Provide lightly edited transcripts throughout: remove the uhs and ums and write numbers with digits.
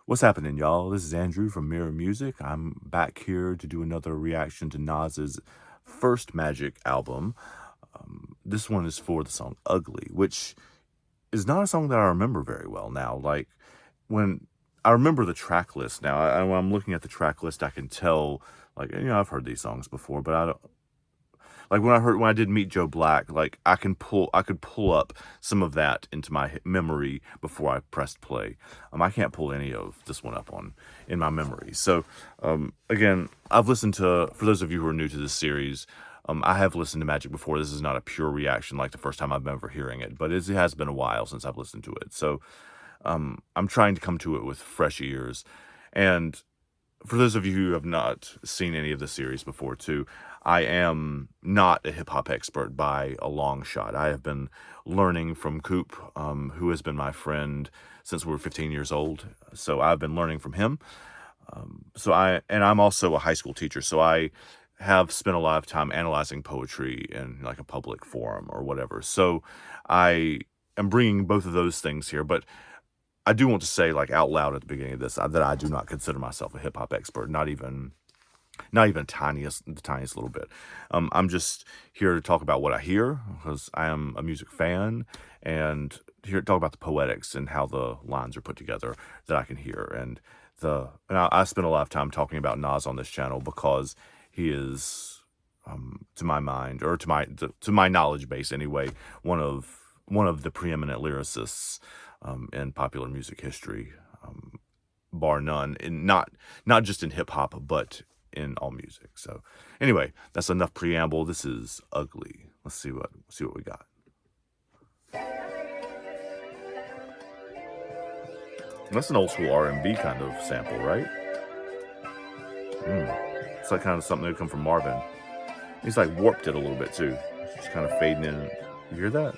What's happening, y'all? This is Andrew from Mirror Music. I'm back here to do another reaction to Nas's first Magic album. This one is for the song Ugly, which is not a song that I remember very well now. Like, when I remember the track list now, when I'm looking at the track list, I can tell, like, I've heard these songs before, but I don't, like when I did Meet Joe Black, like I could pull up some of that into my memory before I pressed play. I can't pull any of this one up in my memory. So again, I've listened to, for those of you who are new to this series, I have listened to Magic before. This is not a pure reaction like the first time I've ever hearing it, but it has been a while since I've listened to it. So I'm trying to come to it with fresh ears. And for those of you who have not seen any of the series before, too, I am not a hip-hop expert by a long shot. I have been learning from Coop, who has been my friend since we were 15 years old. So I've been learning from him. I'm also a high school teacher, so I have spent a lot of time analyzing poetry in like a public forum or whatever. So I am bringing both of those things here, but I do want to say, like, out loud at the beginning of this, that I do not consider myself a hip hop expert, not even the tiniest little bit. I'm just here to talk about what I hear because I am a music fan, and here to talk about the poetics and how the lines are put together that I can hear. I spend a lot of time talking about Nas on this channel because he is, to my mind, or to my knowledge base anyway, one of the preeminent lyricists in popular music history, bar none, and not just in hip hop, but in all music. So anyway, that's enough preamble. This is Ugly. Let's see what we got. That's an old school R&B kind of sample, right? It's like kind of something that would come from Marvin. He's like warped it a little bit too. It's just kind of fading in. You hear that?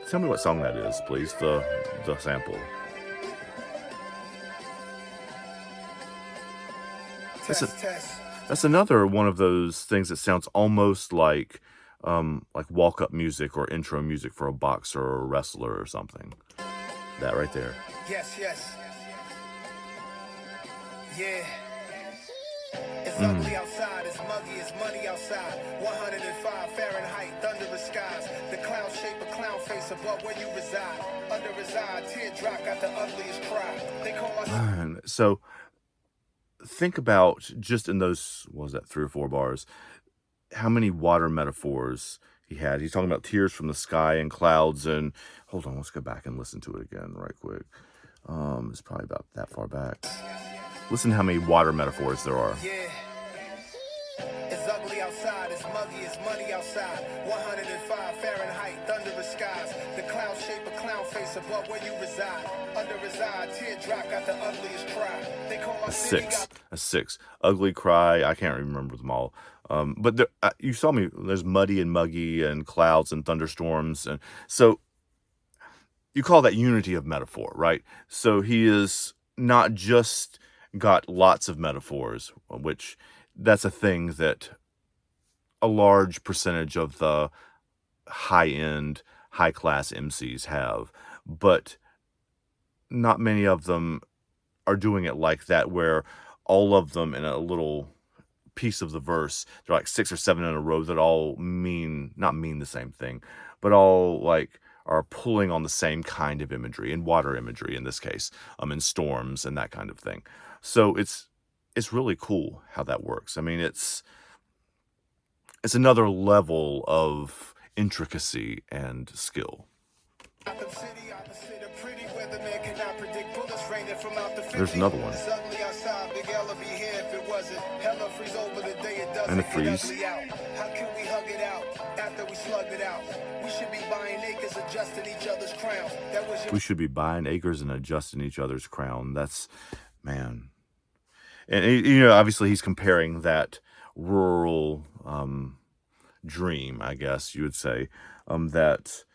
Tell me what song that is, please. The sample. That's another one of those things that sounds almost like walk-up music or intro music for a boxer or a wrestler or something. That right there. Yes. Yeah. It's ugly outside, it's muggy, it's muddy outside. 105 Fahrenheit, thunderous skies. The cloud shape a clown face above where you reside. Under his eye, teardrop got the ugliest cry. They call us. So think about, just in those, what was that, 3 or 4 bars, how many water metaphors he had. He's talking about tears from the sky and clouds, and hold on, let's go back and listen to it again right quick. It's probably about that far back. Listen to how many water metaphors there are. Yeah. It's ugly outside, it's muggy, it's muddy outside. 105 Fahrenheit, thunderous skies. The cloud shape a clown face above where you reside. Under his eye, teardrop got the ugliest cry. They call my city a 6. Ugly cry. I can't remember them all. But there, you saw me. There's muddy and muggy and clouds and thunderstorms, and so you call that unity of metaphor, right? So he is not just got lots of metaphors, which that's a thing that a large percentage of the high-end, high-class MCs have, but not many of them are doing it like that, where all of them in a little piece of the verse, they're like 6 or 7 in a row that all not mean the same thing, but all like are pulling on the same kind of imagery, and water imagery in this case, in storms and that kind of thing. So it's really cool how that works. I mean, it's another level of intricacy and skill. There's another one. And the freeze. How can we hug it out after we slugged it out? We should be buying acres, adjusting each other's crowns. We should be buying acres and adjusting each other's crown. That's, man. And, obviously he's comparing that rural dream, I guess you would say, that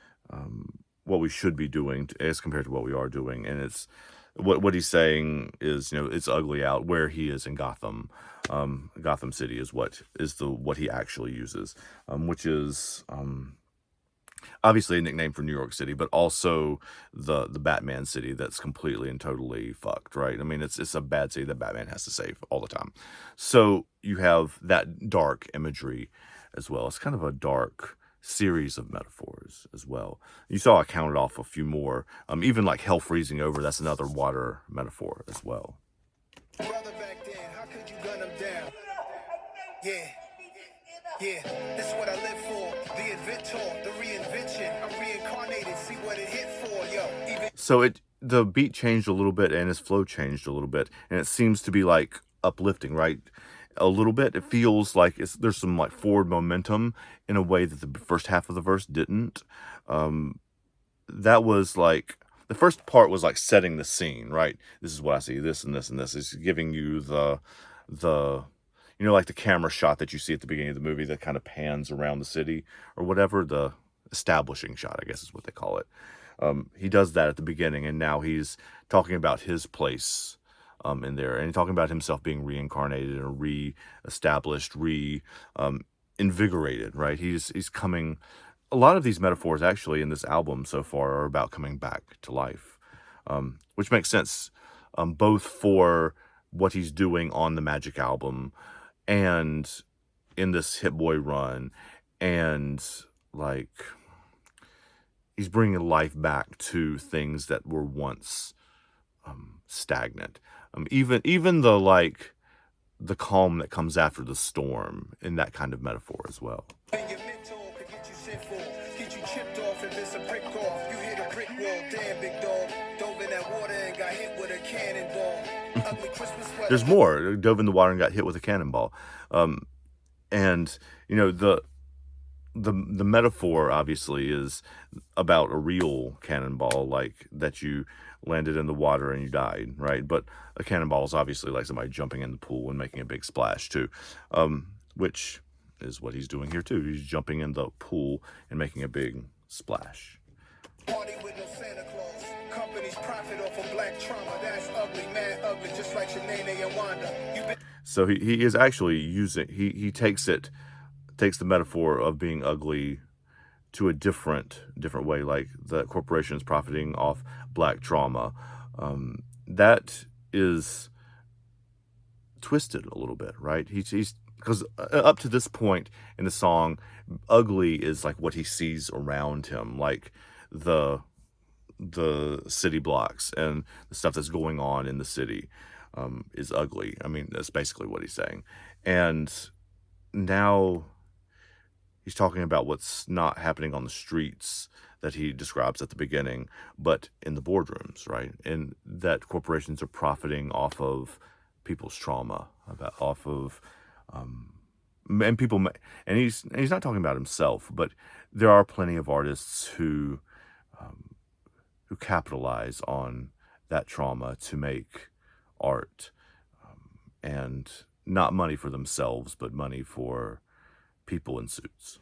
what we should be doing as compared to what we are doing. And it's what he's saying is, it's ugly out where he is in Gotham. Gotham City is what he actually uses, which is obviously a nickname for New York City, but also the Batman city that's completely and totally fucked, right? I mean, it's a bad city that Batman has to save all the time. So you have that dark imagery as well. It's kind of a dark series of metaphors as well. You saw I counted off a few more. Even like hell freezing over, that's another water metaphor as well. Brother back then, how could you gun them down? Yeah. Yeah, this is what I live for. The inventor, the reinvention. I'm reincarnated, see what it hit for, yo. Even So the beat changed a little bit and his flow changed a little bit, and it seems to be like uplifting, right? A little bit. It feels like there's some like forward momentum in a way that the first half of the verse didn't. That was like the first part was like setting the scene, right? This is what I see, this and this and this. Is giving you the like the camera shot that you see at the beginning of the movie that kind of pans around the city or whatever, the establishing shot, I guess is what they call it. He does that at the beginning, and now he's talking about his place in there, and he's talking about himself being reincarnated and re-established, invigorated, right? He's coming. A lot of these metaphors actually in this album so far are about coming back to life, which makes sense, both for what he's doing on the Magic album and in this Hit Boy run, and like he's bringing life back to things that were once stagnant. Even the calm that comes after the storm in that kind of metaphor as well. your mentor could get you sinful, get you chipped off and miss a brick off. You hit a brick wall, damn big dog. Dove in that water and got hit with a cannonball. Ugly Christmas sweater. There's more. Dove in the water and got hit with a cannonball. And the metaphor obviously is about a real cannonball, like that you landed in the water and you died, right? But a cannonball is obviously like somebody jumping in the pool and making a big splash too, which is what he's doing here too. He's jumping in the pool and making a big splash. Party with no Santa Claus. Companies profit off of black trauma. That's ugly, man, ugly, just like Shanae and Wanda. So he is actually using, he takes the metaphor of being ugly to a different way, like the corporation is profiting off black trauma. That is twisted a little bit, right? He's because up to this point in the song, ugly is like what he sees around him, like the city blocks and the stuff that's going on in the city is ugly. I mean, that's basically what he's saying. And now he's talking about what's not happening on the streets that he describes at the beginning, but in the boardrooms, right? And that corporations are profiting off of people's trauma, off of, and people, and he's not talking about himself, but there are plenty of artists who capitalize on that trauma to make art, and not money for themselves, but money for people in suits.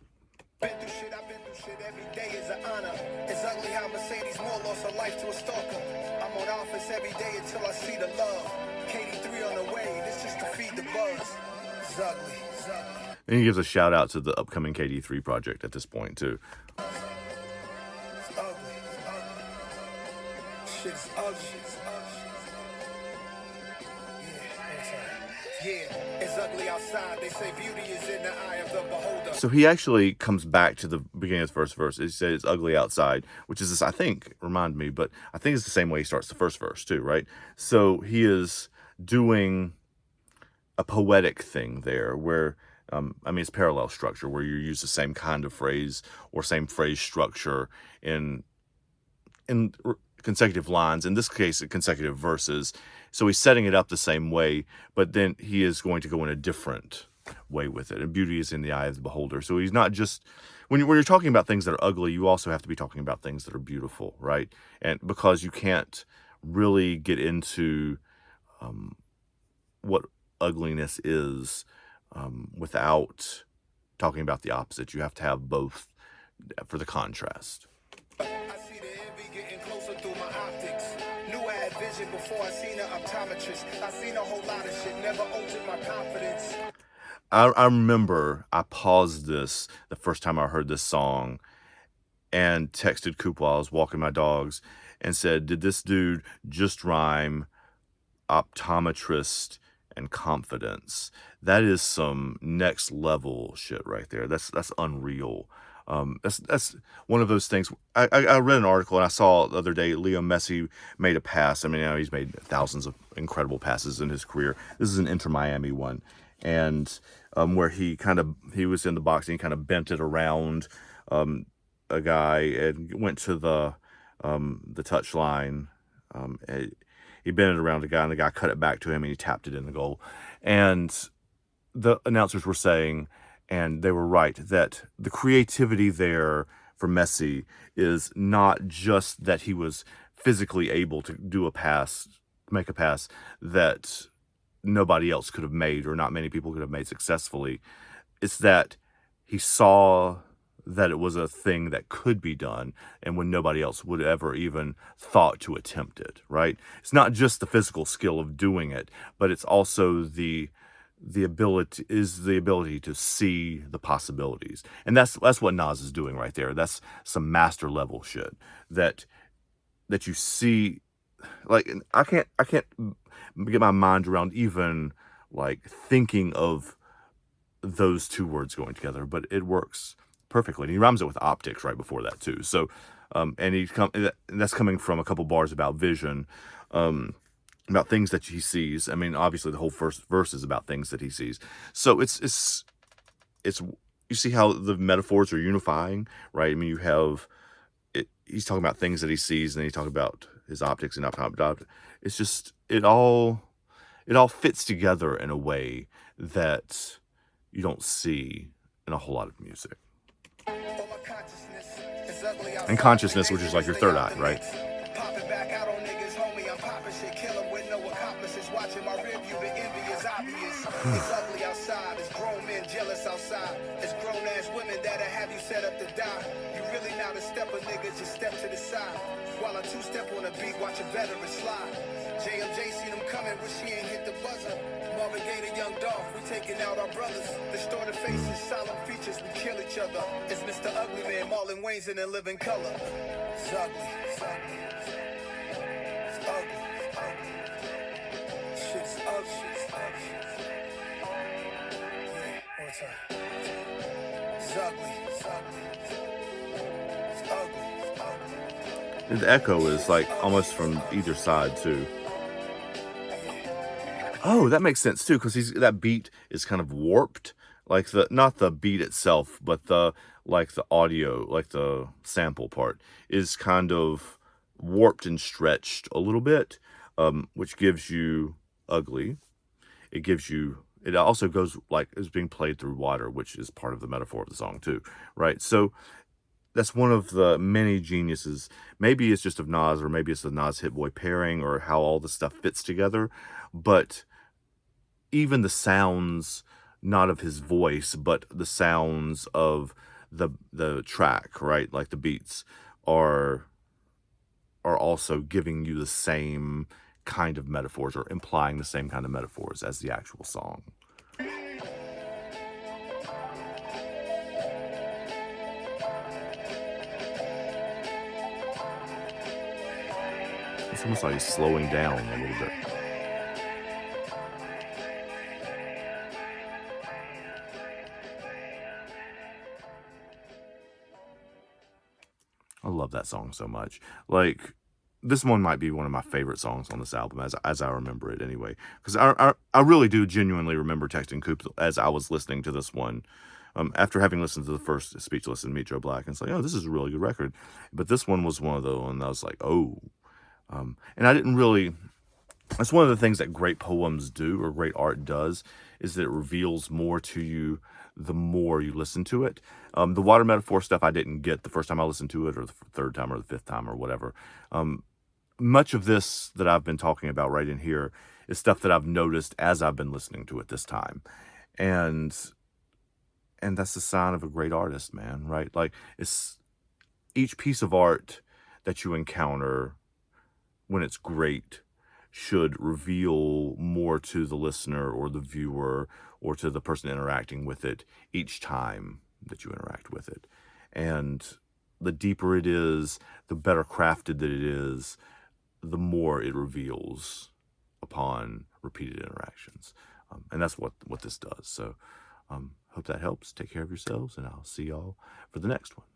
Been through shit, I've been through shit. Every day is an honor. It's ugly how Mercedes Moore lost her life to a stalker. I'm on office every day until I see the love. KD3 on the way, this just to feed the buzz. It's ugly, it's ugly. And he gives a shout out to the upcoming KD3 project at this point too. It's ugly, it's ugly. Shit's ugly, it's ugly. Yeah, it's ugly outside. They say beauty is in the eye of the beholder. So he actually comes back to the beginning of the first verse. He says it's ugly outside, which is this, I think, remind me, but I think it's the same way he starts the first verse too, right? So he is doing a poetic thing there where, I mean, it's parallel structure where you use the same kind of phrase or same phrase structure in consecutive lines, in this case, consecutive verses. So he's setting it up the same way, but then he is going to go in a different way with it. And beauty is in the eye of the beholder. So he's not just, when you're talking about things that are ugly, you also have to be talking about things that are beautiful, right? And because you can't really get into what ugliness is without talking about the opposite. You have to have both for the contrast. I see the envy getting closer through my optics. Knew I had vision before I seen an optometrist. I seen a whole lot of shit, never altered my confidence. I remember I paused this the first time I heard this song, and texted Coop while I was walking my dogs and said, did this dude just rhyme optometrist and confidence? That is some next level shit right there. That's unreal. That's one of those things. I read an article and I saw the other day Leo Messi made a pass. I mean, he's made thousands of incredible passes in his career. This is an Inter Miami one, and where he was in the box and he kind of bent it around a guy and went to the touch line. He bent it around the guy and the guy cut it back to him and he tapped it in the goal. And the announcers were saying, and they were right, that the creativity there for Messi is not just that he was physically able to make a pass that nobody else could have made or not many people could have made successfully. It's that he saw that it was a thing that could be done and when nobody else would ever even thought to attempt it, right? It's not just the physical skill of doing it, but it's also the ability to see the possibilities. And that's what Nas is doing right there. That's some master level shit that you see. Like, I can't get my mind around even like thinking of those two words going together, but it works perfectly. And he rhymes it with optics right before that too. So, and that's coming from a couple bars about vision, about things that he sees. I mean, obviously the whole first verse is about things that he sees. So it's you see how the metaphors are unifying, right? I mean, you have he's talking about things that he sees, and then he's talking about his optics and optics. It's just it all fits together in a way that you don't see in a whole lot of music. And consciousness, which is like your third eye, right? Popping back out on niggas, homie, I'm popping shit, kill 'em with no accomplices. Watching my rear view, the envy is obvious. It's ugly outside, it's grown men jealous outside. It's grown ass women that'll have you set up to die. You really not a stepper, nigga, just step to the side. While I two-step on the beat, watch a veteran slide. JMJ seen them coming, but she ain't hit the buzzer. Marvin Gaye, the young Dolph, we taking out our brothers. Distorted faces, solemn features, we kill each other. It's Mr. Ugly Man, Marlon Wayne's in a living color. It's ugly, it's ugly. It's ugly, it's ugly. Shit's ugly, it's ugly. Yeah, one time. It's ugly, it's ugly. It's ugly, it's ugly. And the echo is like almost from either side too. Oh, that makes sense too, because that beat is kind of warped, like not the beat itself, but the audio, like the sample part is kind of warped and stretched a little bit, which gives you ugly. It also goes like it's being played through water, which is part of the metaphor of the song too, right? So that's one of the many geniuses. Maybe it's just of Nas, or maybe it's the Nas Hit Boy pairing, or how all this stuff fits together, but even the sounds, not of his voice, but the sounds of the track, right? Like the beats are also giving you the same kind of metaphors, or implying the same kind of metaphors as the actual song. It's almost like he's slowing down a little bit. I love that song so much. Like, this one might be one of my favorite songs on this album, as I remember it anyway. Because I really do genuinely remember texting Coop as I was listening to this one. After having listened to the first Speechless and Meet Joe Black, and it's like, oh, this is a really good record. But this one was one of those, and I was like, oh. And I didn't really... That's one of the things that great poems do, or great art does, is that it reveals more to you the more you listen to it. The water metaphor stuff I didn't get the first time I listened to it, or the third time, or the fifth time, or whatever. Much of this that I've been talking about right in here is stuff that I've noticed as I've been listening to it this time. And that's the sign of a great artist, man, right? Like, it's each piece of art that you encounter, when it's great, should reveal more to the listener or the viewer or to the person interacting with it each time that you interact with it. And the deeper it is, the better crafted that it is, the more it reveals upon repeated interactions. And that's what this does. So hope that helps. Take care of yourselves, and I'll see y'all for the next one.